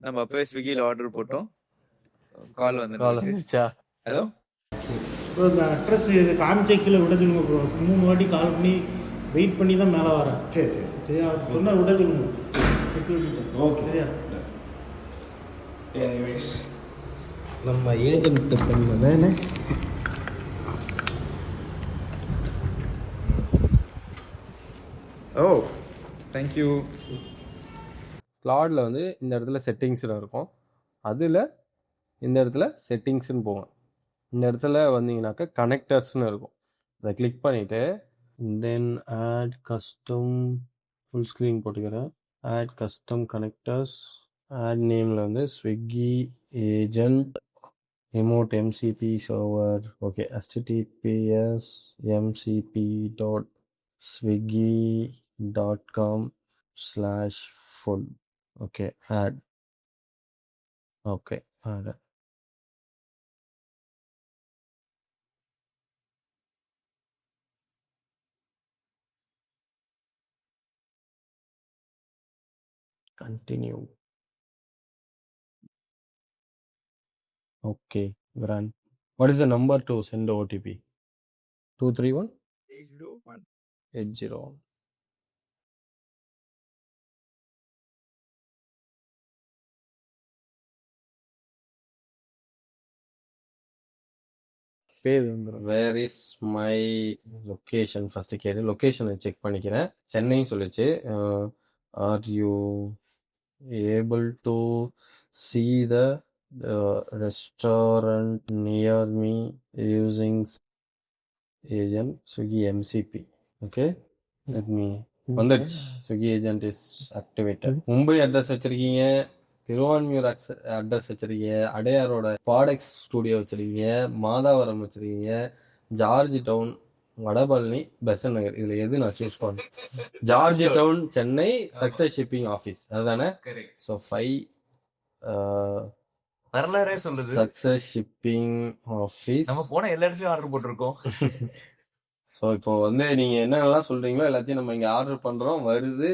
நம்ம அப்பவே ஸ்விக்கியில் ஆர்டர் போட்டோம். கால் வந்து கால் வந்துச்சா? ஹலோ ப்ரோ இந்த அட்ரஸ் இது காமிச்சே கீழே விட சொல்லுங்க ப்ரோ. 3 வாட்டி கால் பண்ணி வெயிட் பண்ணி தான் மேலே வரேன். சரி சரி சரி. சரியா சொன்னால் விட சொல்லுங்க செக்யூரிட்டி. ஓகே. சரியா எனிவேஸ் நம்ம ஏஜென்ட் பண்ண ஓ தேங்க்யூ. கிளாடில் வந்து இந்த இடத்துல செட்டிங்ஸில் இருக்கும். அதில் இந்த இடத்துல செட்டிங்ஸ்னு போகும். இந்த இடத்துல வந்தீங்கன்னாக்கா கனெக்டர்ஸ்னு இருக்கும். அதை கிளிக் பண்ணிவிட்டு then add custom full screen போட்டுக்கிறேன். Add custom connectors. ஆட் நேமில் வந்து Swiggy agent remote MCP server. Okay, https mcp.swiggy.com/full. Okay, add. Okay, add. Continue. Okay, run. What is the number to send the OTP? 231 801. Where is my location? First கேட்டு லொக்கேஷனை check பண்ணிக்கிறேன். சென்னைன்னு சொல்லிச்சு. Are you able to see the restaurant near me using agent Swiggy MCP? Okay, let me வந்துடுச்சு. Swiggy agent is activated. Mumbai address வச்சிருக்கீங்க, Thiruvanmiyur address வச்சிருக்கீங்க, அடையாரோட பாடெக்ஸ் studio வச்சிருக்கீங்க, மாதாவரம் வச்சிருக்கீங்க, George Town, Vadapalani, Besant Nagar. இதுல எது நான் சூஸ் பண்ணேன்? George Town Chennai success shipping office அதுதானே? ஸோ 5 வரலாறே சொல்லுது. Success shipping office. நம்ம போன எல்லா இடத்துலயும் ஆர்டர் போட்டிருக்கோம். ஸோ இப்போ வந்து நீங்க என்னென்னலாம் சொல்றீங்களோ எல்லாத்தையும் நம்ம இங்க ஆர்டர் பண்றோம், வருது.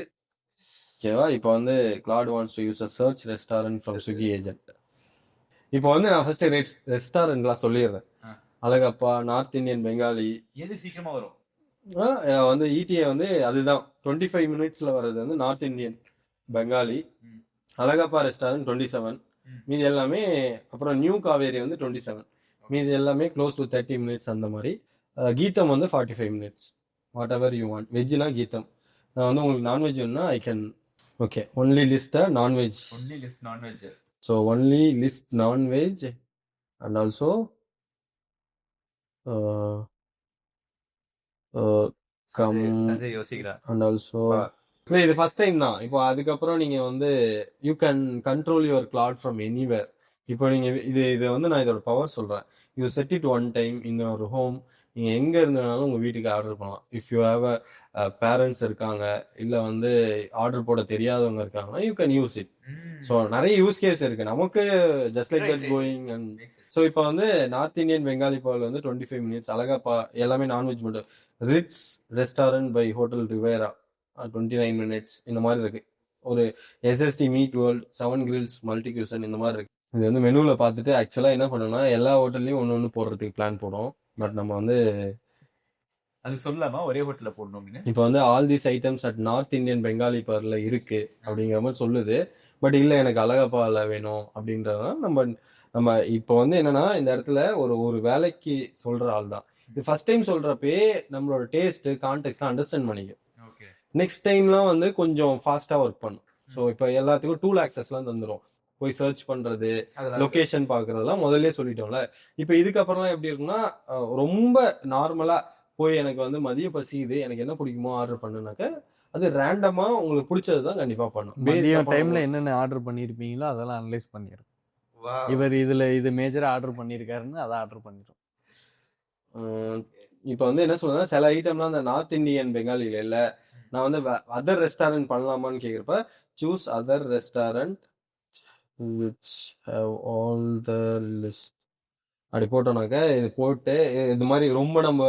ஓகேவா? இப்போ வந்து Claude wants to use a search restaurant from Swiggy agent. இப்போ வந்து நான் ஃபர்ஸ்ட் ரெஸ்டாரண்ட்லாம் சொல்லிடுறேன். Alagappa, north Indian, Bengali. எது சீக்கிரமா வரும்? வந்து இடிஏ வந்து அதுதான் 25 மினிட்ஸ்ல வர்றது வந்து north Indian, Bengali. Alagappa restaurant 27. மீதி எல்லாமே அப்புறம் நியூ காவேரி வந்து 27. மீதி எல்லாமே க்ளோஸ் டு 30 மினிட்ஸ் அந்த மாதிரி. கீதம் வந்து 45 minutes. Whatever you want. வெஜ்னா கீதம். நான் வந்து உங்களுக்கு நான்வெஜ் வேணும்னா I can. Okay, only list non veg. Only list non veg. So only list non veg and also come யோசிக்கிறேன். அண்ட் ஆல்சோ இல்லை, இது ஃபர்ஸ்ட் டைம் தான். இப்போ அதுக்கப்புறம் நீங்க வந்து you can control your Claude from anywhere. இப்போ நீங்க இது வந்து நான் இதோட பவர் சொல்றேன். You set it one time in your home. நீங்க எங்க இருந்தனாலும் உங்க வீட்டுக்கு ஆர்டர் பண்ணலாம். இஃப் யூ ஹேவ் பேரண்ட்ஸ் இருக்காங்க, இல்ல வந்து ஆர்டர் போட தெரியாதவங்க இருக்காங்கன்னா you can use it. So நிறைய யூஸ் கேஸ் இருக்கு நமக்கு. Just like that going and so இப்போ வந்து நார்த் இந்தியன், பெங்காலி பால் வந்து 25 மினிட்ஸ். அழகப்பா எல்லாமே நான்வெஜ் மட்டும். Ritz restaurant by hotel Riviera 29 minutes. இந்த மாதிரி இருக்கு. ஒரு SST meat world, 7 grills, multi cuisine இந்த மாதிரி இருக்கு. இது வந்து மெனுவில் பார்த்துட்டு ஆக்சுவலாக என்ன பண்ணோம்னா எல்லா ஹோட்டல்லையும் ஒன்று ஒன்று போடுறதுக்கு பிளான் போடும். பட் நம்ம வந்து அது சொல்லாமா ஒரே ஹோட்டல்ல போடணும். இப்போ வந்து all these items at North Indian Bengali பார்ல இருக்கு அப்படிங்கிற மாதிரி சொல்லுது. பட் இல்லை, எனக்கு அழகப்பால வேணும் அப்படின்றதுனால நம்ம இப்போ வந்து என்னன்னா இந்த இடத்துல ஒரு வேலைக்கு சொல்ற ஆள் தான். இது ஃபர்ஸ்ட் டைம் சொல்றப்பே நம்மளோட டேஸ்ட் கான்டெக்ட்லாம் அண்டர்ஸ்டாண்ட் பண்ணிக்கும். நெக்ஸ்ட் டைம்லாம் வந்து கொஞ்சம் ஃபாஸ்டா ஒர்க் பண்ணும். ஸோ இப்போ எல்லாத்துக்கும் டூல் ஆக்சஸ்லாம் தந்துடும். போய் சர்ச் பண்றது, லொகேஷன் பாக்குறதெல்லாம் முதல்ல சொல்லிட்டோம்ல. இப்போ இதுக்கப்புறம்லாம் எப்படி இருக்குன்னா ரொம்ப நார்மலா போய் எனக்கு வந்து மதிய பசிக்குது, எனக்கு என்ன பிடிக்குமோ ஆர்டர் பண்ணுனாக்க அது ரேண்டமா உங்களுக்கு பிடிச்சதுதான் கண்டிப்பா பண்ணும். மதிய டைம்ல என்னென்ன ஆர்டர் பண்ணிருப்பீங்களோ அதெல்லாம் அனலைஸ் பண்ணிரும். இவர் இது மேஜரா ஆர்டர் பண்ணிருக்காருன்னு அதை ஆர்டர் பண்ணிரும். இப்போ வந்து என்ன சொல்றேன்னா சில ஐட்டம்லாம் அந்த நார்த் இந்தியன், பெங்காலில இல்ல, நான் வந்து அதர் ரெஸ்டாரண்ட் பண்ணலாமான்னு கேக்குறப்ப choose other restaurant which have all the list அப்படி போட்டோம்னாக்க இது போட்டு இது மாதிரி ரொம்ப நம்ம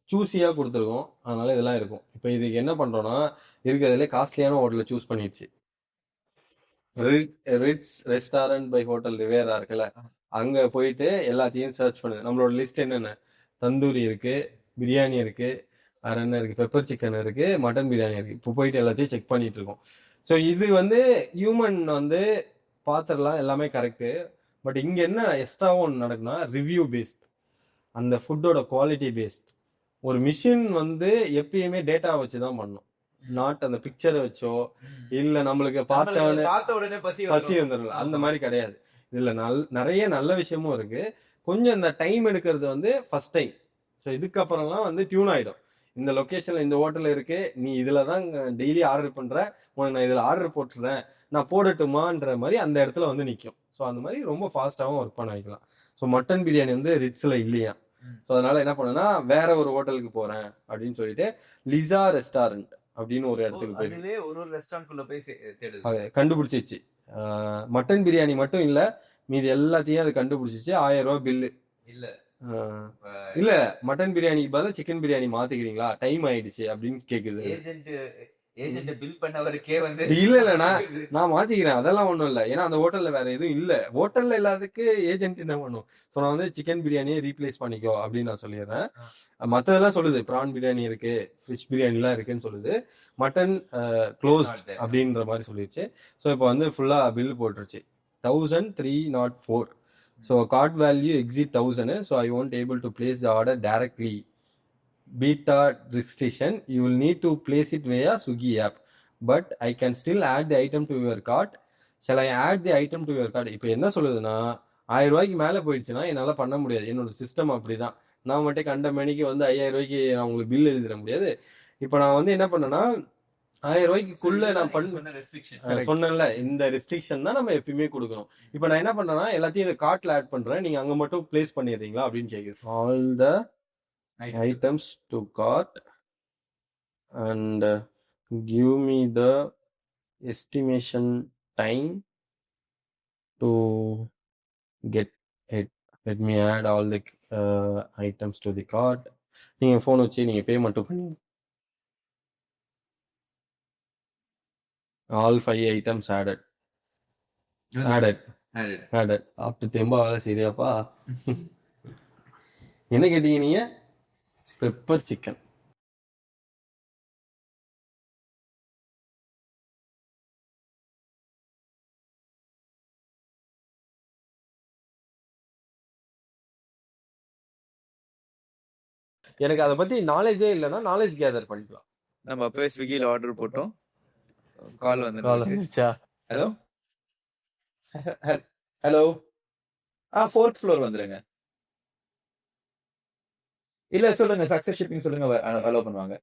சூஸியா கொடுத்துருக்கோம். அதனால இதெல்லாம் இருக்கும். இப்போ இதுக்கு என்ன பண்றோம்னா இருக்கிறதுல காஸ்ட்லியான ஹோட்டலை சூஸ் பண்ணிடுச்சு. Ritz restaurant by hotel Riviera இருக்குல்ல, அங்க போயிட்டு எல்லாத்தையும் சர்ச் பண்ணுது. நம்மளோட லிஸ்ட் என்னென்ன, தந்தூரி இருக்கு, பிரியாணி இருக்கு, வேற என்ன இருக்கு, பெப்பர் சிக்கன் இருக்கு, மட்டன் பிரியாணி இருக்கு. இப்போ போயிட்டு எல்லாத்தையும் செக் பண்ணிட்டு இருக்கோம். ஸோ இது வந்து ஹியூமன் வந்து பார்த்துடலாம், எல்லாமே கரெக்டு. பட் இங்க என்ன எக்ஸ்ட்ராவும் ஒன்று நடக்குன்னா, ரிவ்யூ பேஸ்ட், அந்த ஃபுட்டோட குவாலிட்டி பேஸ்ட். ஒரு மிஷின் வந்து எப்பயுமே டேட்டா வச்சு தான் பண்ணும், நாட் அந்த பிக்சரை வச்சோ இல்ல நம்மளுக்கு பார்த்த உடனே பசி வந்துடல, அந்த மாதிரி கிடையாது. இதுல நிறைய நல்ல விஷயமும் இருக்கு. கொஞ்சம் இந்த டைம் எடுக்கிறது வந்து ஃபர்ஸ்ட் டைம். ஸோ இதுக்கப்புறம்லாம் வந்து டியூன் ஆயிடும். இந்த லொக்கேஷன்ல இந்த ஹோட்டல் இருக்கு, நீ இதுல தான் டெய்லி ஆர்டர் பண்ற, உனக்கு நான் இதுல ஆர்டர் போட்டுறேன், நான் போடட்டுமான்ற மாதிரி அந்த இடத்துல வந்து நிற்கும். ஸோ அந்த மாதிரி ரொம்ப ஃபாஸ்ட்டாகவும் ஒர்க் பண்ண வைக்கலாம். ஸோ மட்டன் பிரியாணி வந்து ரிட்ஸ்ல இல்லையா, ஸோ அதனால என்ன பண்ணேன்னா வேற ஒரு ஹோட்டலுக்கு போறேன் அப்படின்னு சொல்லிட்டு லிசா ரெஸ்டாரண்ட் அப்படின்னு ஒரு இடத்துக்கு போய் ஒரு ரெஸ்டாரண்ட்குள்ள போய் கண்டுபிடிச்சிச்சு. மட்டன் பிரியாணி மட்டும் இல்ல, மீதி எல்லாத்தையும் அது கண்டுபிடிச்சிச்சு. 1000 ரூபாய் பில்லு. இல்ல மட்டன் பிரியாணிக்கு பதிலா சிக்கன் பிரியாணி மாத்திக்கிறீங்களா, டைம் ஆயிடுச்சு அப்படின்னு கேக்குது. ஏஜென்ட் பில் பண்ணவருக்கே வந்து இல்ல நான் மாத்திக்கிறேன், அதெல்லாம் ஒண்ணும் இல்ல. ஏன்னா அந்த ஹோட்டல்ல வேற எதுவும் இல்ல, ஹோட்டல்ல இல்லாததுக்கு ஏஜென்ட் என்ன பண்ணும். ஸோ நான் வந்து சிக்கன் பிரியாணியை ரீப்ளேஸ் பண்ணிக்கோ அப்படின்னு நான் சொல்லிடுறேன். மற்றதெல்லாம் சொல்லுது, ப்ரான் பிரியாணி இருக்கு, ஃபிஷ் பிரியாணிலாம் இருக்குன்னு சொல்லுது. மட்டன் க்ளோஸ்ட் அப்படின்ற மாதிரி சொல்லிடுச்சு. ஸோ இப்போ வந்து ஃபுல்லா பில் போட்டுருச்சு 1304. So cart value exceed 1000, so I won't able to place the order directly. Beta restriction, you will need to place it via Swiggy app, but I can still add the item to your cart. Shall I add the item to your cart? இப்போ என்ன சொல்லுதுன்னா, 1000 ரூபாய்க்கு மேலே போயிடுச்சுன்னா என்னால் பண்ண முடியாது, என்னோட சிஸ்டம் அப்படிதான். நான் மட்டும் கண்ட மணிக்கு வந்து 5000 ரூபாய்க்கு நான் உங்களுக்கு பில் எழுதிட முடியாது. இப்போ நான் வந்து என்ன பண்ணேன்னா 1000 ரூபாய்க்குள்ள நான் சொன்னேன்ல, இந்த ரெஸ்ட்ரிக்ஷன் தான் நம்ம எப்பயுமே கொடுக்கணும். இப்போ நான் என்ன பண்றேன்னா எல்லாத்தையும் இந்த கார்ட்ல ஆட் பண்றேன், நீங்க அங்க மட்டும் பிளேஸ் பண்ணிடுறீங்களா அப்படின்னு கேக்குது. All the items to cart and give me the estimation time to get it. Let me add all the items to the cart. நீங்க போன் வச்சு நீங்க பே மட்டும் பண்ணி all 5 items added. after தெம்பா வேலை சரியாப்பா. என்ன கேட்டீங்க நீங்க? Pepper chicken. எனக்கு அதை பத்தி நாலேஜே இல்லைன்னா நாலேஜ் கேதர் பண்ணிக்கலாம். நம்ம அப்பவே ஸ்விக்கியில் ஆர்டர் போட்டோம், கால் வந்துச்சா? ஹலோ ஹலோ 4th floor வந்துருங்க. இல்ல சொல்லுங்க, சக்சஸ் ஷிப்பிங் சொல்லுங்க, அலோ பண்ணுவாங்க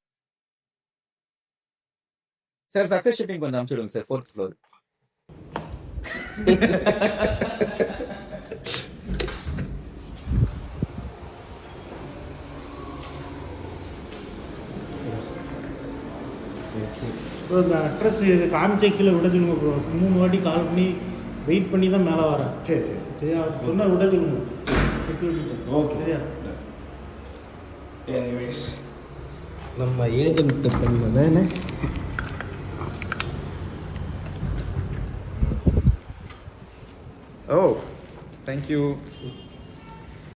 சார். சக்சஸ் ஷிப்பிங் பண்ண அனுப்பிச்சுடுங்க சார், 4th floor. ப்ரோ இந்த அட்ரஸ் இது காமிச்சே கீழே விட சொல்லுங்க ப்ரோ. 3 வாட்டி கால் பண்ணி வெயிட் பண்ணி தான் மேலே வரேன். சரி சரியா, சொன்னால் விட சொல்லுங்க செக்யூரிட்டி. ஓகே சரியா? எனிவேஸ் நம்ம ஏஜென்ட் பண்ண ஓ தேங்க்யூ.